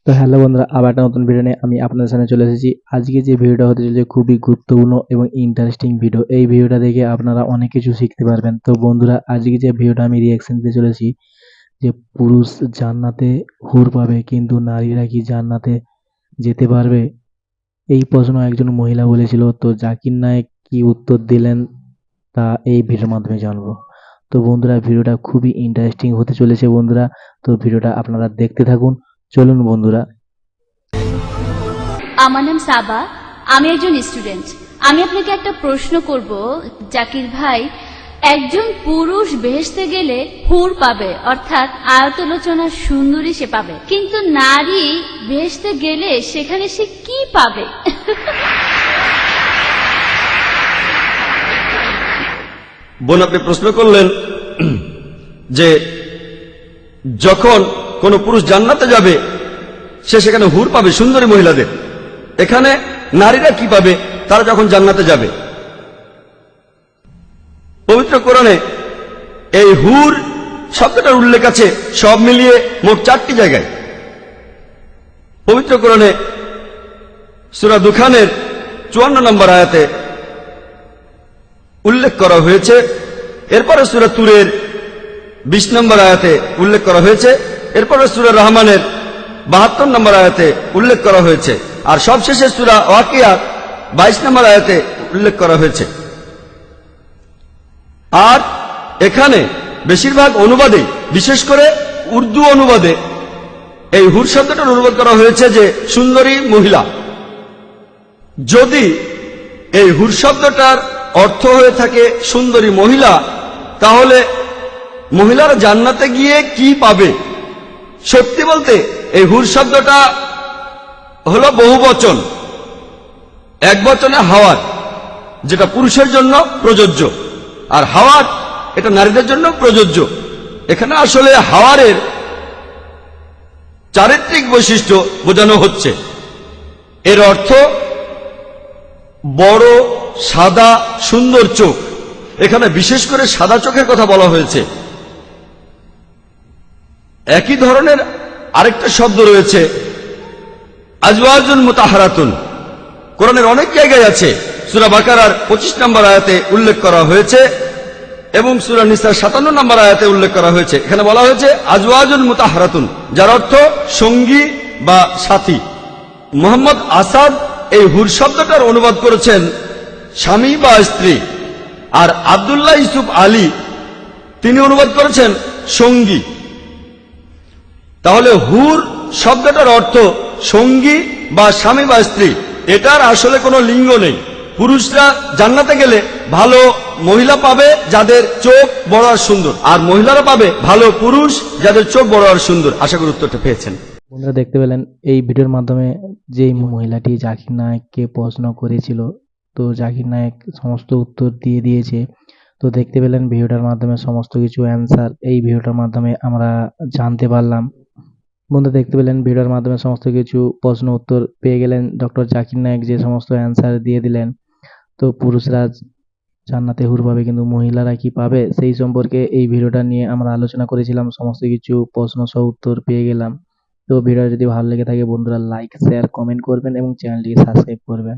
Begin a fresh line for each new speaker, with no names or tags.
তো হ্যালো বন্ধুরা, আবার একটা নতুন ভিডিও নিয়ে আমি আপনাদের সামনে চলে এসেছি। আজকে যে ভিডিওটা হতে চলেছে খুবই গুরুত্বপূর্ণ এবং ইন্টারেস্টিং ভিডিও। এই ভিডিওটা দেখে আপনারা অনেক কিছু শিখতে পারবেন। তো বন্ধুরা, আজকে যে ভিডিওটা আমি রিয়াকশন দিতে চলেছি, যে পুরুষ জান্নাতে হুর পাবে কিন্তু নারীরা কি জান্নাতে যেতে পারবে, এই প্রশ্ন একজন মহিলা বলেছিল। তো জাকির নায়েক কি উত্তর দিলেন তা এই ভিডিওর মাধ্যমে জানবো। তো বন্ধুরা, ভিডিওটা খুবই ইন্টারেস্টিং হতে চলেছে বন্ধুরা। তো ভিডিওটা আপনারা দেখতে থাকুন। চলুন বন্ধুরা।
আমার নাম সাবা, আমি একজন স্টুডেন্ট। আমি আপনাকে একটা প্রশ্ন করব জাকির ভাই। একজন পুরুষ বেহেশতে গেলে হুর পাবে, অর্থাৎ আয়তলোচনা সুন্দরী সে পাবে, কিন্তু নারী বেহেশতে গেলে সেখানে সে কি পাবে?
বোন, আপনি প্রশ্ন করলেন যে যখন কোন পুরুষ জান্নাতে যাবে সে সেখানে হুর পাবে, সুন্দরী মহিলাদের। এখানে নারীরা কি পাবে তারা যখন জান্নাতে যাবে? পবিত্র কোরআনে এই হুর শব্দটার উল্লেখ আছে সব মিলিয়ে মোট 4টি জায়গায়। পবিত্র কোরআনে সূরা দুখানের 54 নম্বর আয়াতে উল্লেখ করা হয়েছে। এরপরে সূরা তুরের 20 নম্বর আয়াতে উল্লেখ করা হয়েছে। এরপরে সূরা রহমানের 72 নম্বর আয়াতে উল্লেখ করা হয়েছে। আর সবশেষে সূরা ওয়াকিয়ার 22 নম্বর আয়াতে উল্লেখ করা হয়েছে। আর এখানে বেশিরভাগ অনুবাদে, বিশেষ করে উর্দু অনুবাদে, এই হুর শব্দটার অনুবাদ করা হয়েছে যে সুন্দরী মহিলা। যদি এই হুর শব্দটার অর্থ হয়ে থাকে সুন্দরী মহিলা, তাহলে মহিলারা জান্নাতে গিয়ে কি পাবে? সত্যি বলতে এই হুর শব্দটা হলো বহুবচন, এক বচনে হাওয়ার, যেটা পুরুষের জন্য প্রযোজ্য, আর হাওয়ার এটা নারীদের জন্য প্রযোজ্য। এখানে আসলে হাওয়ারের চারিত্রিক বৈশিষ্ট্য বোঝানো হচ্ছে। এর অর্থ বড়, সাদা, সুন্দর চোখ। এখানে বিশেষ করে সাদা চোখের কথা বলা হয়েছে। একই ধরনের আরেকটা শব্দ রয়েছে আজওয়াজুন মুতাহারাতুন, কোরআনের অনেক জায়গায় আছে। সূরা বাকারার 25 নম্বর আয়াতে উল্লেখ করা হয়েছে এবং সূরা নিসার 57 নম্বর আয়াতে উল্লেখ করা হয়েছে। এখানে বলা হয়েছে আজওয়াজুন মুতাহারাতুন, যার অর্থ সঙ্গী বা সাথী। মোহাম্মদ আসাদ এই হুর শব্দটার অনুবাদ করেছেন স্বামী বা স্ত্রী, আর আব্দুল্লাহ ইউসুফ আলী তিনি অনুবাদ করেছেন সঙ্গী। তাহলে হুর শব্দটার অর্থ সঙ্গী বা স্বামী বা স্ত্রী। এটার আসলে কোনো লিঙ্গ নেই। পুরুষরা জান্নাতে গেলে ভালো মহিলা পাবে যাদের চোখ বড় আর সুন্দর, আর মহিলারা পাবে ভালো পুরুষ যাদের চোখ বড় আর সুন্দর। আশা করি উত্তরটা পেয়েছেন।
বন্ধুরা, দেখতে পেলেন এই ভিডিওর মাধ্যমে যে মহিলাটি জাকির নায়েককে প্রশ্ন করেছিল, তো জাকির নায়েক সমস্ত উত্তর দিয়ে দিয়েছে। তো দেখতে পেলেন ভিডিওটার মাধ্যমে সমস্ত কিছু অ্যান্সার এই ভিডিওটার মাধ্যমে আমরা জানতে পারলাম। বন্ধু, দেখতে পেলেন ভিডিওর মাধ্যমে সমস্ত কিছু প্রশ্ন উত্তর পেয়ে গেলেন। ডক্টর জাকির নায়েক যে সমস্ত অ্যান্সার দিয়ে দিলেন, তো পুরুষরা জান্নাতে হুর পাবে কিন্তু মহিলারা কি পাবে, সেই সম্পর্কে এই ভিডিওটা নিয়ে আমরা আলোচনা করেছিলাম। সমস্ত কিছু প্রশ্ন সহ উত্তর পেয়ে গেলাম। তো ভিডিও যদি ভালো লেগে থাকে বন্ধুরা, লাইক, শেয়ার, কমেন্ট করবেন এবং চ্যানেলটিকে সাবস্ক্রাইব করবেন।